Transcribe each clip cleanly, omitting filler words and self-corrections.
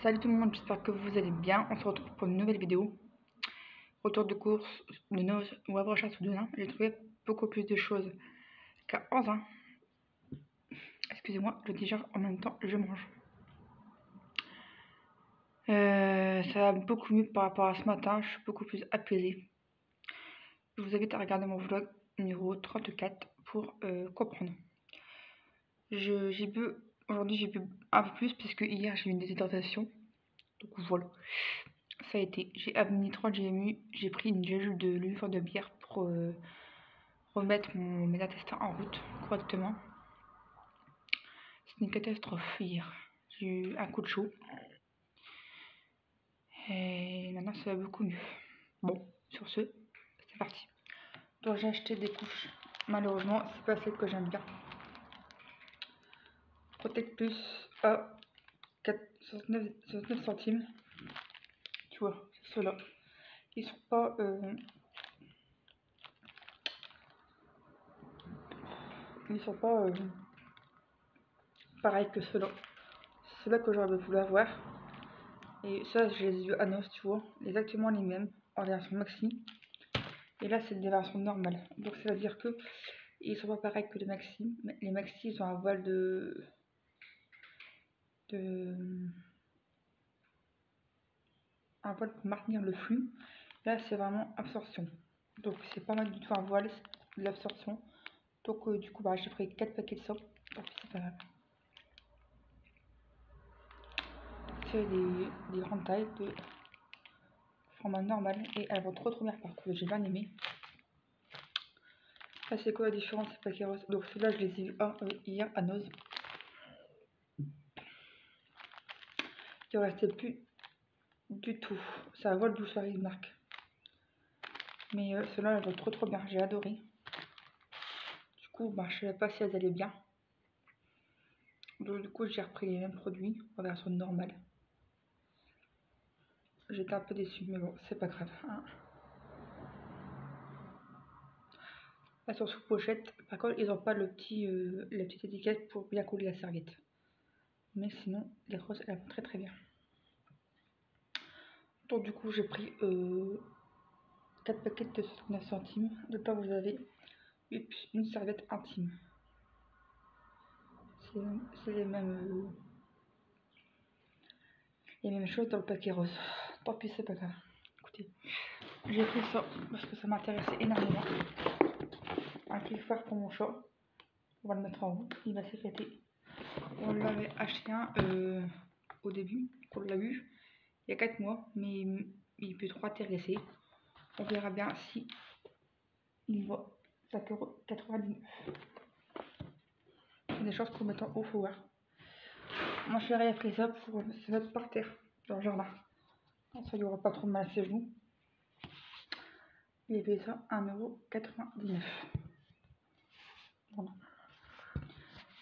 Salut tout le monde, j'espère que vous allez bien. On se retrouve pour une nouvelle vidéo. Retour de course de nos Wavre chasse ou de nain. J'ai trouvé beaucoup plus de choses qu'à 11 ans. Excusez-moi, je digère en même temps, je mange. Ça va beaucoup mieux par rapport à ce matin, je suis beaucoup plus apaisée. Je vous invite à regarder mon vlog numéro 34 pour comprendre. Aujourd'hui j'ai bu un peu plus parce que hier j'ai eu une déshydratation. Donc voilà, ça a été. J'ai amené 3 GMU, j'ai pris une gélule de l'huile de bière pour remettre mes intestins en route correctement. C'est une catastrophe hier. J'ai eu un coup de chaud. Et maintenant ça va beaucoup mieux. Bon, sur ce, c'est parti. Donc j'ai acheté des couches. Malheureusement, c'est pas celle que j'aime bien. Protect Plus à 69 centimes. Tu vois, ceux-là. Ils sont pas... pareils que ceux-là. C'est ceux-là que j'aurais voulu avoir. Et ça, je les ai vus à Nos, tu vois. Exactement les mêmes, en version maxi. Et là, c'est des versions normales. Donc, ça veut dire que ils sont pas pareils que les maxi. Les maxi, ils ont un voile un voile pour maintenir le flux. Là, c'est vraiment absorption. Donc, c'est pas mal du tout un voile, c'est de l'absorption. Donc, du coup, j'ai pris 4 paquets de ça. Donc, c'est pas grave. C'est des grandes tailles de format normal. Et elles vont trop bien par contre. J'ai bien aimé. Là, c'est quoi la différence? C'est paquets roses. Donc, ceux-là, je les ai vus hier à Noz. Il ne restait plus du tout. C'est un vol douceur, il marque. Mais ceux-là, elles vont trop bien. J'ai adoré. Du coup, je savais pas si elles allaient bien. Donc, du coup, j'ai repris les mêmes produits en version normale. J'étais un peu déçue, mais bon, c'est pas grave. Hein. Là, sur sous pochette, par contre, ils n'ont pas la petite étiquette pour bien coller la serviette. Mais sinon, les roses, elles vont très bien. Donc, du coup, j'ai pris 4 paquets de 69 centimes. Dedans, vous avez une serviette intime. C'est les mêmes choses dans le paquet rose. Tant pis, c'est pas grave. Écoutez, j'ai pris ça parce que ça m'intéressait énormément. Un clipper pour mon chat. On va le mettre en route, il va s'éclater. On l'avait acheté un au début, on l'a eu il y a 4 mois, mais il peut trop intéresser. On verra bien si il va 5,99 €. Des choses pour mettre en haut, faut voir. Mon chéri a pris ça pour se mettre par terre dans le jardin. Ça lui aura pas trop mal à ses genoux. Il a payé ça 1,99 €. Voilà.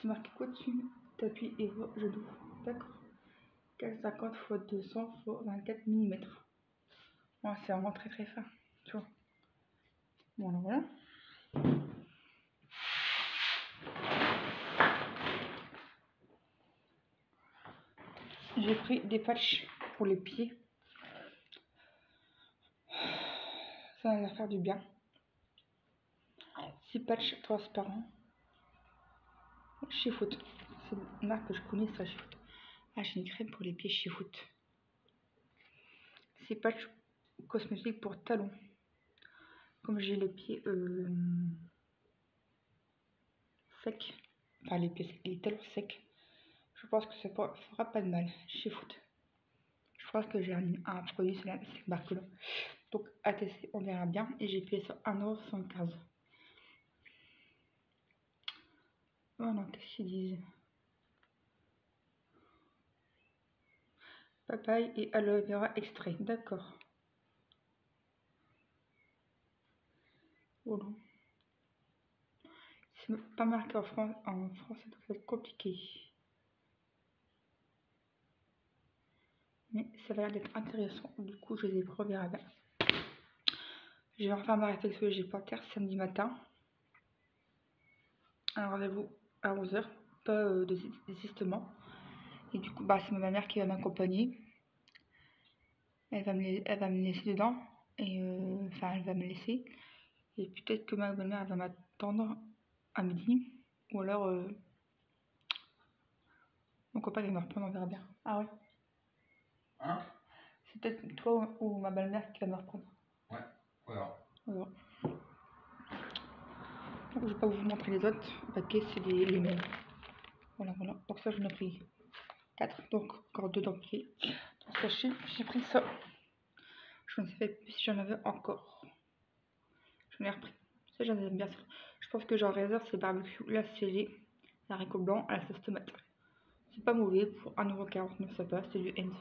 C'est marqué quoi dessus? Tapis et genoux. D'accord. 450 x 200 x 24 mm. Ouais, c'est vraiment très fin. Tu vois. Voilà. J'ai pris des patchs pour les pieds. Ça va faire du bien. 6 patchs transparents. Chez Foot. C'est une marque que je connais, ça, chez Foot. Ah, j'ai une crème pour les pieds chez Foot. 6 patchs cosmétiques pour talons. Comme j'ai les pieds secs, enfin les talons secs, je pense que ça fera pas de mal chez Foot. Je pense que j'ai un produit sur cette marque-là. Donc à tester, on verra bien. Et j'ai payé ça 1,75 €. Voilà, qu'est-ce qu'ils disent? Papaye et aloe vera extrait, d'accord. Voilà. C'est pas marqué en français, donc ça va être compliqué. Mais ça va l'air d'être intéressant, du coup je les ai pris, on verra bien. Je vais refaire ma réflexion, j'ai pas terre samedi matin. Un rendez-vous à 11 h, pas de désistement. Et du coup, bah, c'est ma mère qui va m'accompagner. Elle va me laisser dedans. Et enfin, elle va me laisser. Et peut-être que ma belle-mère va m'attendre à midi. Ou alors, mon copain va me reprendre, on verra bien. Ah ouais. Hein? C'est peut-être toi ou ma belle-mère qui va me reprendre. Ouais, voilà. Voilà. Donc, je vais pas vous montrer les autres paquets, c'est les mêmes. Voilà, voilà. Donc ça, j'en ai pris 4. Donc encore 2 dans le pied. Dans ce sachet, j'ai pris ça. Je ne savais plus si j'en avais encore. J'en ai repris. Ça, j'en aime bien ça. Je pense que genre réserve, c'est barbecue. Là, c'est les haricots blancs à la sauce tomate. C'est pas mauvais. Pour 1,49 € ça passe. C'est du Heinz.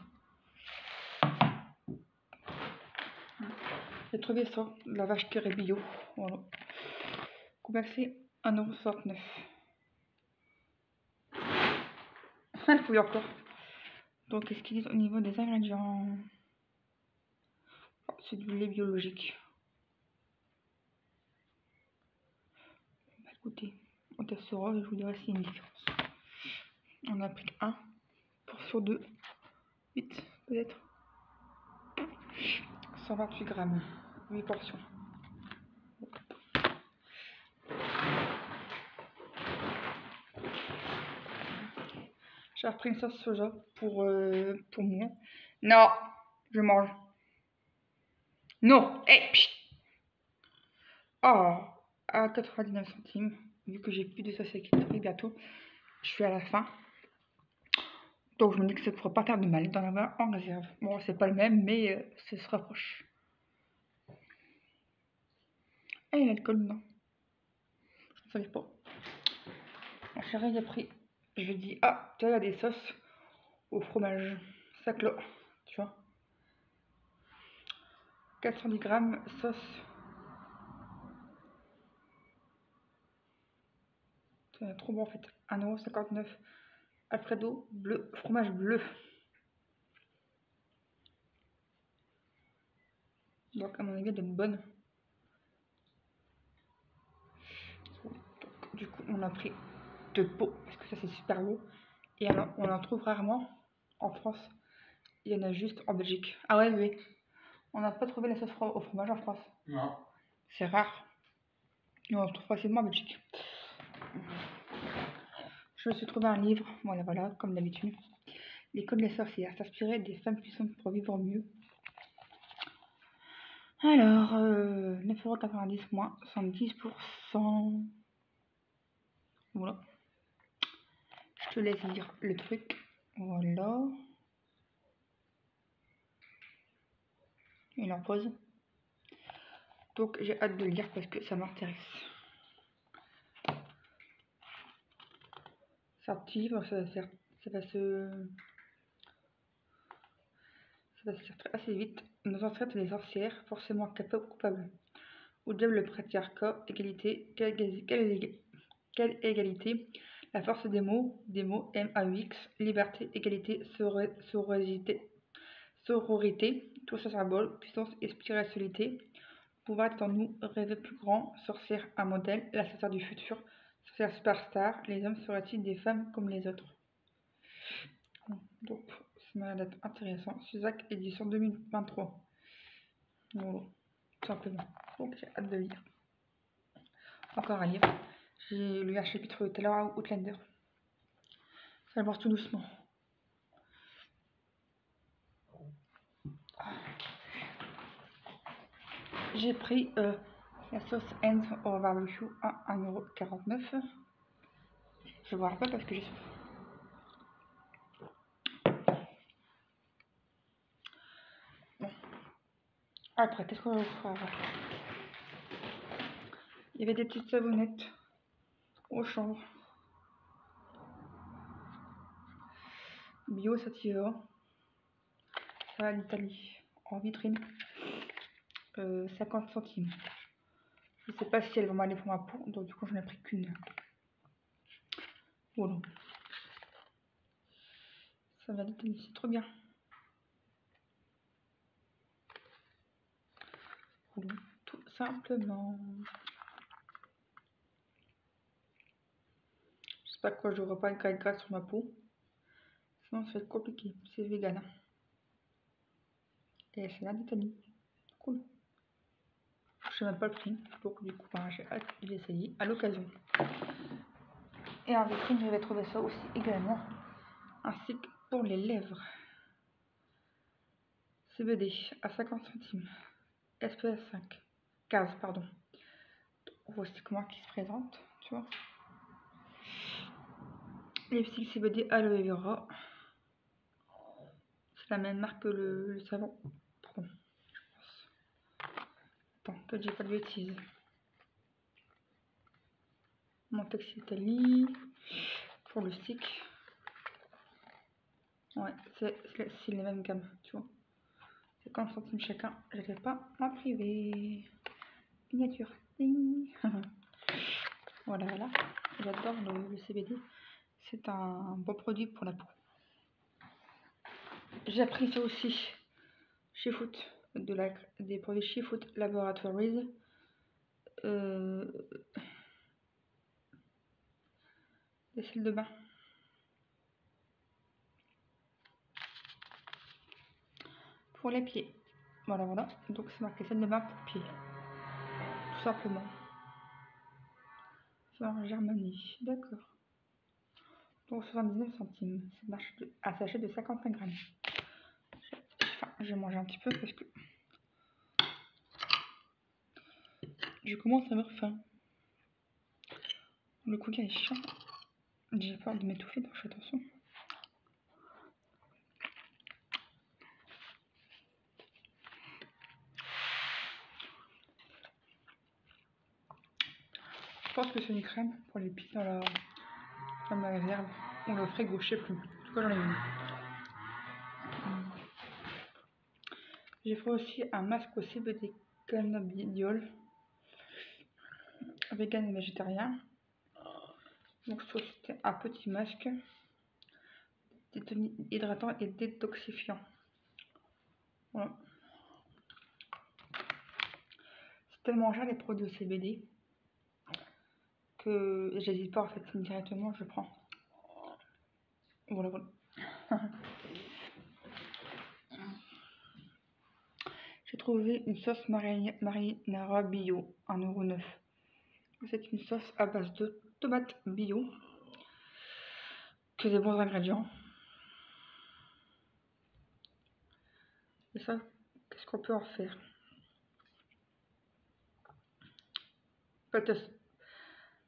J'ai trouvé ça. De la vache qui bio. Voilà. Combien c'est 1,69 €. Elle fouille encore. Donc, qu'est-ce qu'ils disent au niveau des ingrédients? Oh, c'est du lait biologique. On va goûter. On testera et je vous dirai s'il y a une différence. On a pris 1 sur 2. 8 peut-être. 128 grammes. 8 portions. J'ai repris une sauce soja pour moi. Non, je mange. Non, hey, oh, à 99 centimes. Vu que j'ai plus de sauce qui arrive bientôt, je suis à la fin. Donc je me dis que ça ne pourrait pas faire de mal d'en avoir en réserve. Bon, c'est pas le même, mais ça se rapproche. Ah, il y a l'alcool dedans. Je ne savais pas. Mon chéri, il a pris. Je lui dis, ah, tu vois, il y a des sauces au fromage. Ça clôt, tu vois. 410 grammes sauce. C'est trop bon en fait. 1,59 €. Alfredo bleu, fromage bleu. Donc à mon avis, elle est bonne. Donc, du coup, on a pris 2 pots parce que ça c'est super beau. Et alors, on en trouve rarement en France. Il y en a juste en Belgique. Ah ouais, oui. On n'a pas trouvé la sauce au fromage en France. Non. C'est rare. Et on en trouve facilement en Belgique. Je me suis trouvé un livre, voilà, comme d'habitude. Les codes des sorcières, s'inspirer des femmes puissantes pour vivre mieux. Alors, 9,90 € moins 70%. Voilà. Je te laisse lire le truc. Voilà. Il en pose. Donc j'ai hâte de lire parce que ça m'intéresse. C'est un petit livre, ça va se faire assez vite. Nos ancêtres les sorcières, forcément capables ou coupables. Ou diable le patriarcat, égalité, quelle égalité, la force des mots, M-A-U-X, liberté, égalité, sororité, tous ces symboles, puissance et spiritualité, pouvoir être en nous, rêver plus grand, sorcière un modèle, la sorcière du futur, sorcière superstar, les hommes seraient-ils des femmes comme les autres? Donc, ça m'a l'air d'être intéressant. Suzac, édition 2023. Voilà, tout simplement. Donc, j'ai hâte de lire. Encore un livre. J'ai lu un chapitre tout à l'heure, Outlander. Ça avance tout doucement. J'ai pris la sauce Heinz au barbecue à 1,49 €. Je ne boirai pas parce que j'ai soif. Bon. Après, qu'est-ce qu'on va vous faire? Il y avait des petites savonnettes au chanvre. Bio Sativa. Ça, l'Italie. En vitrine. 50 centimes. Je ne sais pas si elles vont m'aller pour ma peau, donc du coup, j'en ai pris qu'une. Voilà. Ça va l'Italie, c'est trop bien. Voilà. Tout simplement. J'espère que je n'aurai pas une graisse sur ma peau. sinon ça va être compliqué. C'est vegan. Et c'est là d'Italie. Cool. Je sais même pas le prix. Donc du coup, j'ai hâte de l'essayer à l'occasion. Et en vitrine, je vais trouver ça aussi également. Ainsi que pour les lèvres. CBD à 50 centimes. SPF 5. 15, pardon. Voici comment qui se présente, tu vois. Lipstick CBD Aloe Vera. C'est la même marque que le savon. Pardon, je pense. Attends, que j'ai pas de bêtises. Montex Italie. Pour le stick. Ouais, c'est les mêmes gammes, tu vois. 50 centimes chacun. Je vais pas m'en priver. Miniature. Ding. Voilà, voilà. J'adore le CBD. C'est un bon produit pour la peau. J'ai appris ça aussi chez Foot, des produits chez Foot Laboratories. Des cils de bain. Pour les pieds. Voilà, voilà. Donc c'est marqué cils de bain pour pieds. Tout simplement. C'est en Germanie. D'accord. Donc 79 centimes. Ça marche à sachet de 55 grammes. Enfin, je vais manger un petit peu parce que je commence à avoir faim. Le coca est chiant. J'ai peur de m'étouffer, donc je fais attention. Je pense que c'est une crème pour les pieds dans ma réserve. Ou le frigo, je sais plus. En tout cas, j'en ai une. J'ai fait aussi un masque au CBD cannabidiol. Vegan et végétarien. Donc c'était un petit masque hydratant et détoxifiant. Voilà. C'est tellement cher les produits au CBD que j'hésite pas en fait, directement je prends. Voilà, voilà. J'ai trouvé une sauce marinara bio, 1,9 €. C'est une sauce à base de tomates bio, que des bons ingrédients. Et ça, qu'est-ce qu'on peut en faire? Pâte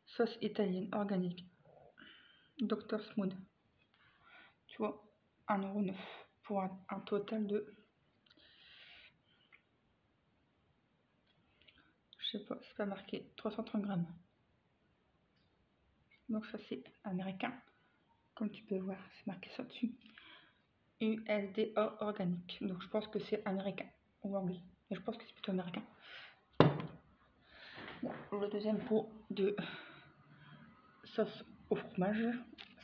sauce italienne organique, Dr Smooth. Tu vois, 1,9 € pour un total de, je sais pas, c'est pas marqué, 330 grammes. Donc ça c'est américain, comme tu peux voir, c'est marqué ça dessus. USDA organique, donc je pense que c'est américain ou anglais, mais je pense que c'est plutôt américain. Bon, le deuxième pot de sauce au fromage,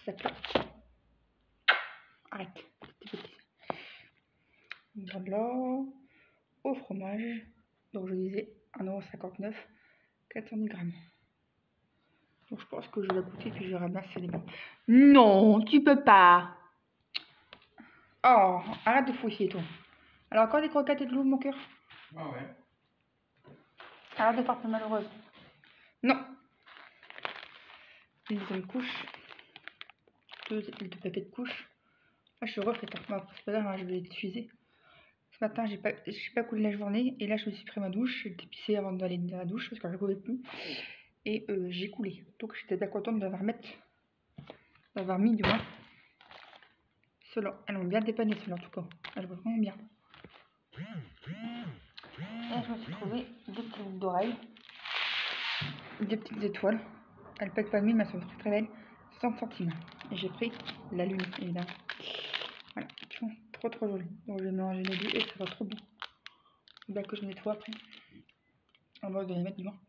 c'est là. Arrête, c'est petit. Voilà, au fromage, donc je disais 1,59 €, 410 grammes. Donc je pense que je vais goûter puis je ramasse les bons. Non, tu peux pas. Oh, arrête de fouiller toi. Alors encore des croquettes et de l'eau, mon cœur. Ah ouais. Arrête de faire plus malheureuse. Non. Une deuxième couche. Deux paquets de couches. Là je suis refaite. C'est pas grave, je vais l'utiliser. Ce matin j'ai pas coulé la journée et là je me suis pris ma douche. J'ai dépissé avant d'aller dans la douche parce que je ne pouvais plus. Et j'ai coulé. Donc j'étais bien contente d'avoir mis du moins. Ceux-là, elles m'ont bien dépanné, ceux-là en tout cas. Elles vont vraiment bien. Et je me suis trouvé deux petites boucles d'oreilles, des petites étoiles. Elles pètent pas de mille, mais elles sont très très belles. 60 centimes. Et j'ai pris la lune, évidemment. Voilà, trop trop joli. Donc je vais mélanger les deux et ça va trop bien. Bien que je nettoie après. En mode de les mettre du moins.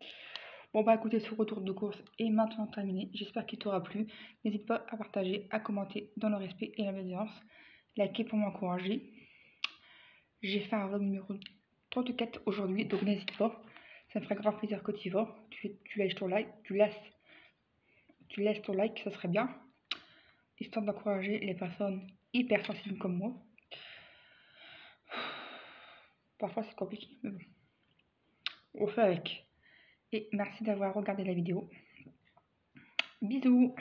Bon bah écoutez, ce retour de course est maintenant terminé. J'espère qu'il t'aura plu. N'hésite pas à partager, à commenter dans le respect et la bienveillance. Liker pour m'encourager. J'ai fait un vlog numéro 34 aujourd'hui, donc n'hésite pas. Ça me ferait grand plaisir que tu y vas. Tu laisses ton like, tu laisses ton like, ça serait bien. Histoire d'encourager les personnes hyper sensible comme moi. Parfois c'est compliqué, mais bon. On fait avec. Et merci d'avoir regardé la vidéo. Bisous.